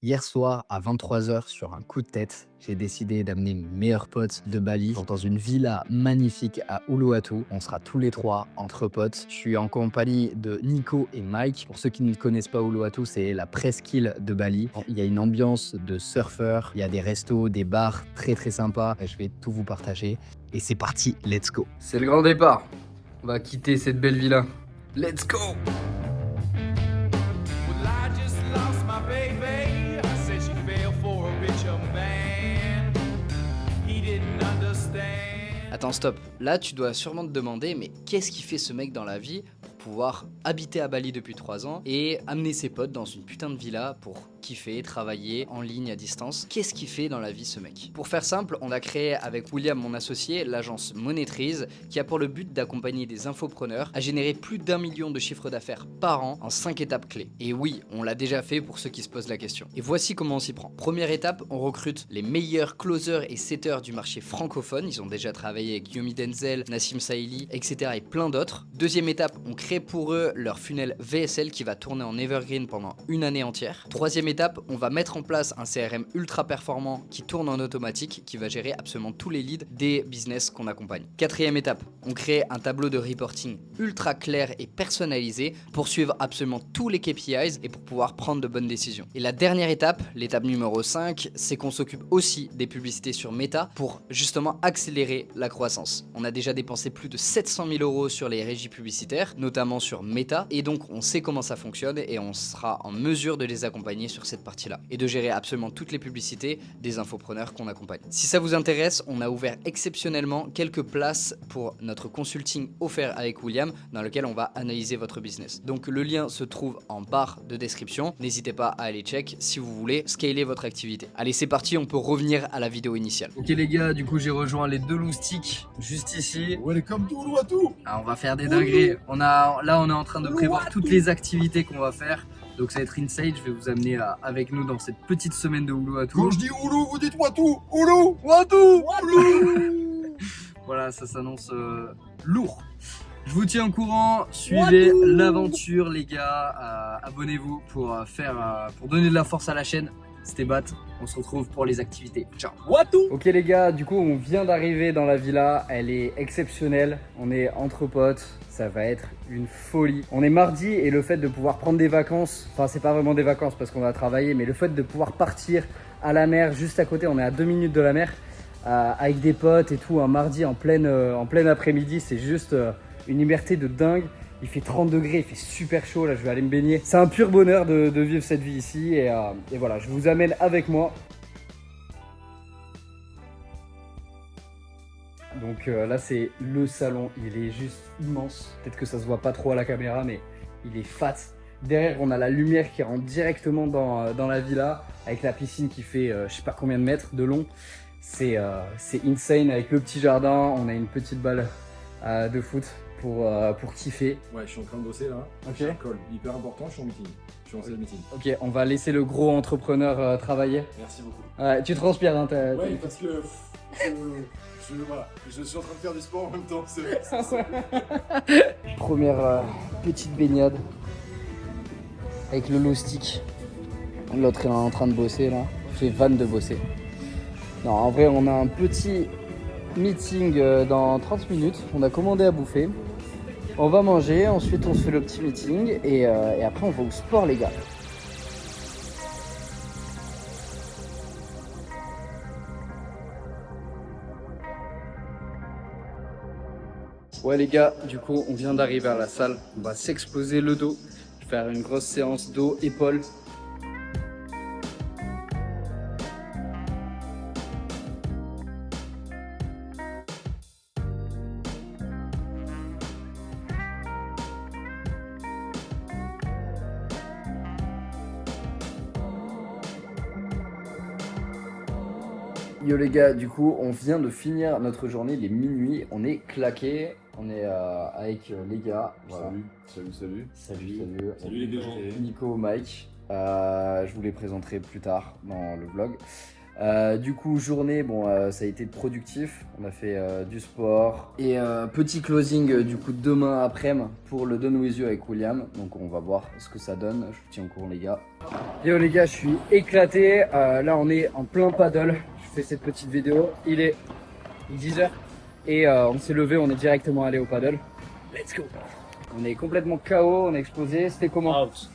Hier soir, à 23 h, sur un coup de tête, j'ai décidé d'amener mes meilleurs potes de Bali dans une villa magnifique à Uluwatu. On sera tous les trois entre potes. Je suis en compagnie de Nico et Mike. Pour ceux qui ne connaissent pas Uluwatu, c'est la presqu'île de Bali. Il y a une ambiance de surfeur, il y a des restos, des bars très très sympas. Je vais tout vous partager. Et c'est parti, let's go. C'est le grand départ. On va quitter cette belle villa. Let's go! Well, I just lost my baby. I said she fell for a richer man. He didn't understand. Attends, stop. Là, tu dois sûrement te demander, mais qu'est-ce qui fait ce mec dans la vie pour pouvoir habiter à Bali depuis 3 ans et amener ses potes dans une putain de villa pour kiffer, travailler en ligne à distance? Qu'est-ce qu'il fait dans la vie, ce mec? Pour faire simple, on a créé avec William, mon associé, l'agence Monétrise, qui a pour le but d'accompagner des infopreneurs à générer plus d'1 million de chiffre d'affaires par an en 5 étapes clés. Et oui, on l'a déjà fait pour ceux qui se posent la question. Et voici comment on s'y prend. Première étape, on recrute les meilleurs closers et setters du marché francophone. Ils ont déjà travaillé avec Yomi Denzel, Nassim Saïli, etc. et plein d'autres. Deuxième étape, on crée pour eux leur funnel VSL qui va tourner en evergreen pendant une année entière. Troisième étape, on va mettre en place un CRM ultra performant qui tourne en automatique, qui va gérer absolument tous les leads des business qu'on accompagne. Quatrième étape, on crée un tableau de reporting ultra clair et personnalisé pour suivre absolument tous les KPIs et pour pouvoir prendre de bonnes décisions. Et la dernière étape, l'étape numéro 5, c'est qu'on s'occupe aussi des publicités sur Meta pour justement accélérer la croissance. On a déjà dépensé plus de 700 000 € sur les régies publicitaires, notamment sur Meta, et donc on sait comment ça fonctionne et on sera en mesure de les accompagner sur cette partie-là et de gérer absolument toutes les publicités des infopreneurs qu'on accompagne. Si ça vous intéresse, on a ouvert exceptionnellement quelques places pour notre consulting offert avec William, dans lequel on va analyser votre business. Donc le lien se trouve en barre de description. N'hésitez pas à aller check si vous voulez scaler votre activité. Allez, c'est parti, on peut revenir à la vidéo initiale. Ok les gars, du coup j'ai rejoint les deux loustiques juste ici. Welcome to Uluwatu. Ah, on va faire des dingueries. Là on est en train de prévoir toutes les activités qu'on va faire. Donc ça va être insane, je vais vous amener avec nous dans cette petite semaine de Uluwatu. Quand je dis Oulu, vous dites Watu. Oulu, Watu, Oulu. Voilà, ça s'annonce lourd. Je vous tiens au courant, suivez l'aventure les gars, abonnez-vous pour donner de la force à la chaîne. C'était Bat, on se retrouve pour les activités. Ciao. Watu. Ok les gars, du coup on vient d'arriver dans la villa, elle est exceptionnelle, on est entre potes, ça va être une folie. On est mardi et le fait de pouvoir prendre des vacances, enfin c'est pas vraiment des vacances parce qu'on va travailler, mais le fait de pouvoir partir à la mer juste à côté, on est à 2 minutes de la mer, avec des potes et tout, un mardi en plein après-midi, c'est juste une liberté de dingue. Il fait 30 degrés, il fait super chaud, là je vais aller me baigner. C'est un pur bonheur de vivre cette vie ici et voilà, je vous amène avec moi. Donc là c'est le salon, il est juste immense. Peut-être que ça se voit pas trop à la caméra mais il est fat. Derrière on a la lumière qui rentre directement dans la villa avec la piscine qui fait je sais pas combien de mètres de long. C'est insane avec le petit jardin, on a une petite balle de foot pour kiffer. Ouais, je suis en train de bosser là. Ok. J'ai un call hyper important, je suis en meeting. Je suis en salle meeting. Ok, on va laisser le gros entrepreneur travailler. Merci beaucoup. Ouais, tu transpires, hein, Ouais, parce que voilà, je suis en train de faire du sport en même temps. Première petite baignade avec le loustic. L'autre est en train de bosser là. Il fait van de bosser. Non, en vrai, on a un petit meeting dans 30 minutes. On a commandé à bouffer. On va manger, ensuite on se fait le petit meeting et après on va au sport les gars. Ouais les gars, du coup on vient d'arriver à la salle. On va s'exploser le dos. Je vais faire une grosse séance dos, épaules. Yo les gars, du coup on vient de finir notre journée, il est minuit, on est claqué, on est avec les gars. Voilà. Salut. Salut les deux gens. Nico, Mike, je vous les présenterai plus tard dans le vlog. Du coup, journée, ça a été productif. On a fait du sport. Et petit closing du coup demain après-midi pour le Done With You avec William. Donc on va voir ce que ça donne. Je vous tiens au courant les gars. Yo les gars, je suis éclaté. Là on est en plein paddle. Je fais cette petite vidéo. Il est 10h. Et on s'est levé, on est directement allé au paddle. Let's go. On est complètement KO, on est explosé. C'était comment? Out.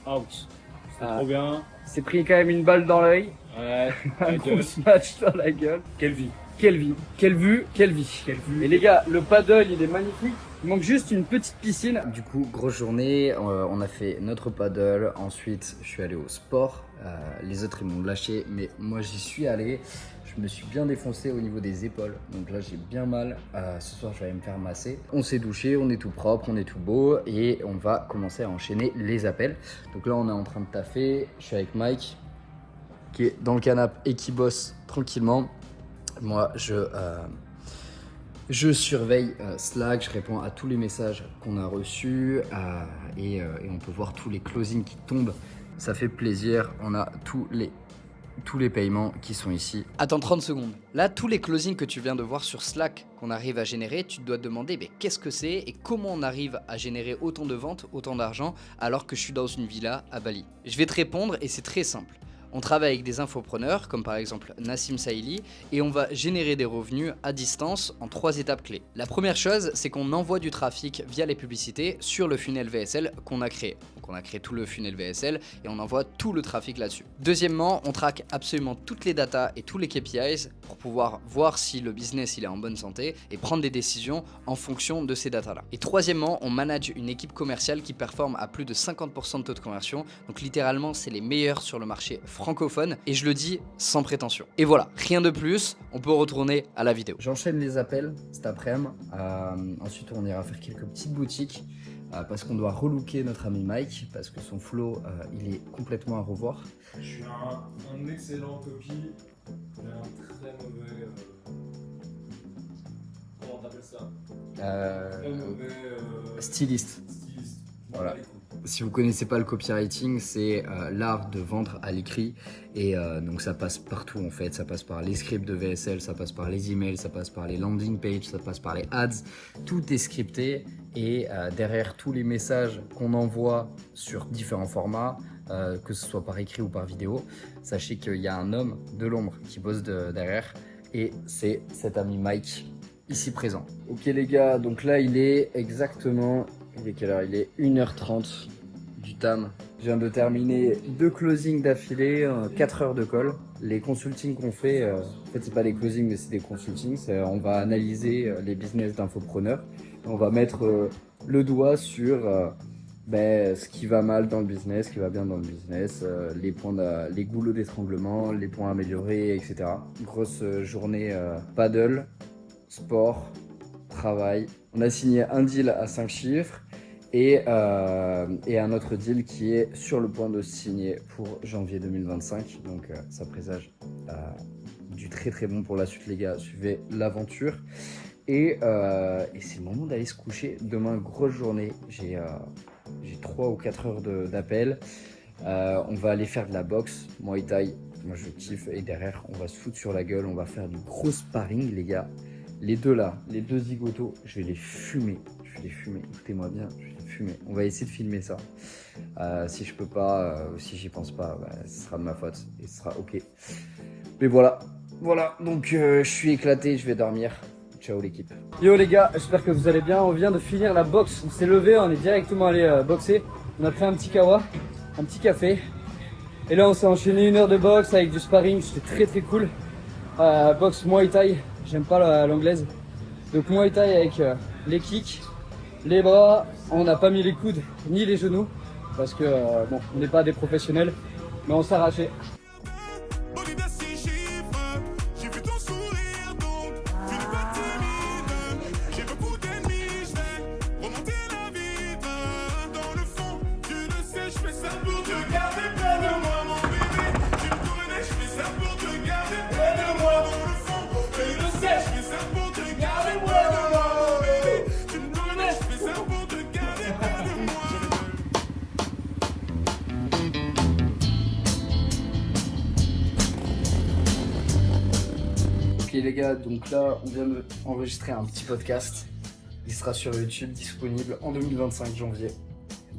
C'était trop bien. C'est pris quand même une balle dans l'œil. Ouais. Un gros smash dans la gueule. Quelle vie. Quelle vie, quelle vue, quelle vie. Et les gars, le paddle il est magnifique. Il manque juste une petite piscine. Du coup, grosse journée. On a fait notre paddle. Ensuite, je suis allé au sport. Les autres ils m'ont lâché, mais moi j'y suis allé. Je me suis bien défoncé au niveau des épaules. Donc là j'ai bien mal. Ce soir je vais aller me faire masser. On s'est douché, on est tout propre, on est tout beau. Et on va commencer à enchaîner les appels. Donc là on est en train de taffer. Je suis avec Mike qui est dans le canapé et qui bosse tranquillement. Moi je surveille Slack, je réponds à tous les messages qu'on a reçus et on peut voir tous les closings qui tombent. Ça fait plaisir, on a tous les paiements qui sont ici. Attends 30 secondes. Là, tous les closings que tu viens de voir sur Slack qu'on arrive à générer, tu dois te demander mais qu'est-ce que c'est et comment on arrive à générer autant de ventes, autant d'argent alors que je suis dans une villa à Bali. Je vais te répondre et c'est très simple. On travaille avec des infopreneurs, comme par exemple Nassim Saïli, et on va générer des revenus à distance en 3 étapes clés. La première chose, c'est qu'on envoie du trafic via les publicités sur le funnel VSL qu'on a créé. Donc on a créé tout le funnel VSL et on envoie tout le trafic là-dessus. Deuxièmement, on traque absolument toutes les datas et tous les KPIs pour pouvoir voir si le business il est en bonne santé et prendre des décisions en fonction de ces datas-là. Et troisièmement, on manage une équipe commerciale qui performe à plus de 50% de taux de conversion. Donc littéralement, c'est les meilleurs sur le marché francophone et je le dis sans prétention. Et voilà, rien de plus, on peut retourner à la vidéo. J'enchaîne les appels cet après-midi. Ensuite, on ira faire quelques petites boutiques parce qu'on doit relooker notre ami Mike parce que son flow, il est complètement à revoir. Je suis un excellent copy, mais un très mauvais. Comment t'appelles ça? Très mauvais. Styliste. Styliste. Voilà. Si vous connaissez pas le copywriting, c'est l'art de vendre à l'écrit et donc ça passe partout en fait, ça passe par les scripts de VSL, ça passe par les emails, ça passe par les landing pages, ça passe par les ads, tout est scripté et derrière tous les messages qu'on envoie sur différents formats, que ce soit par écrit ou par vidéo, sachez qu'il y a un homme de l'ombre qui bosse derrière et c'est cet ami Mike ici présent. Ok les gars, donc là il est exactement... Il est quelle heure? Il est 1h30 du tam. Je viens de terminer 2 closings d'affilée, 4 heures de call. Les consultings qu'on fait, en fait c'est pas des closings mais c'est des consultings. On va analyser les business d'infopreneurs. On va mettre le doigt sur ce qui va mal dans le business, ce qui va bien dans le business, les goulots d'étranglement, les points améliorés, etc. Grosse journée paddle, sport, travail. On a signé un deal à 5 chiffres et un autre deal qui est sur le point de se signer pour janvier 2025. Donc ça présage du très très bon pour la suite les gars. Suivez l'aventure. Et c'est le moment d'aller se coucher. Demain, grosse journée. J'ai 3 ou 4 heures d'appel. On va aller faire de la boxe, Muay Thai. Moi je kiffe et derrière on va se foutre sur la gueule. On va faire du gros sparring les gars. Les deux là, les deux zigotos, je vais les fumer. Écoutez-moi bien, je vais les fumer. On va essayer de filmer ça. Si je peux pas, ou si j'y pense pas, ce sera de ma faute et ce sera ok. Mais voilà, donc je suis éclaté, je vais dormir. Ciao l'équipe. Yo les gars, j'espère que vous allez bien. On vient de finir la boxe, on s'est levé, on est directement allé boxer. On a pris un petit kawa, un petit café. Et là on s'est enchaîné 1 heure de boxe avec du sparring, c'était très très cool. Boxe Muay Thai. J'aime pas l'anglaise. Donc Muay Thai avec les kicks, les bras. On n'a pas mis les coudes ni les genoux parce que on n'est pas des professionnels, mais on s'est arraché. Ok les gars, donc là on vient d'enregistrer un petit podcast. Il sera sur YouTube, disponible en 2025 janvier.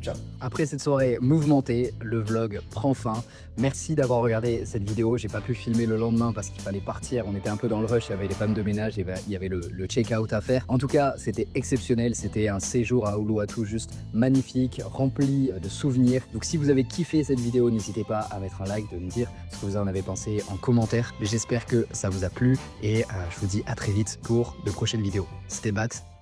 Ciao. Après cette soirée mouvementée, le vlog prend fin. Merci d'avoir regardé cette vidéo. J'ai pas pu filmer le lendemain parce qu'il fallait partir. On était un peu dans le rush, il y avait les femmes de ménage, il y avait le check-out à faire. En tout cas, c'était exceptionnel. C'était un séjour à Uluwatu juste magnifique, rempli de souvenirs. Donc si vous avez kiffé cette vidéo, n'hésitez pas à mettre un like, de me dire ce que vous en avez pensé en commentaire. J'espère que ça vous a plu et je vous dis à très vite pour de prochaines vidéos. C'était Bat.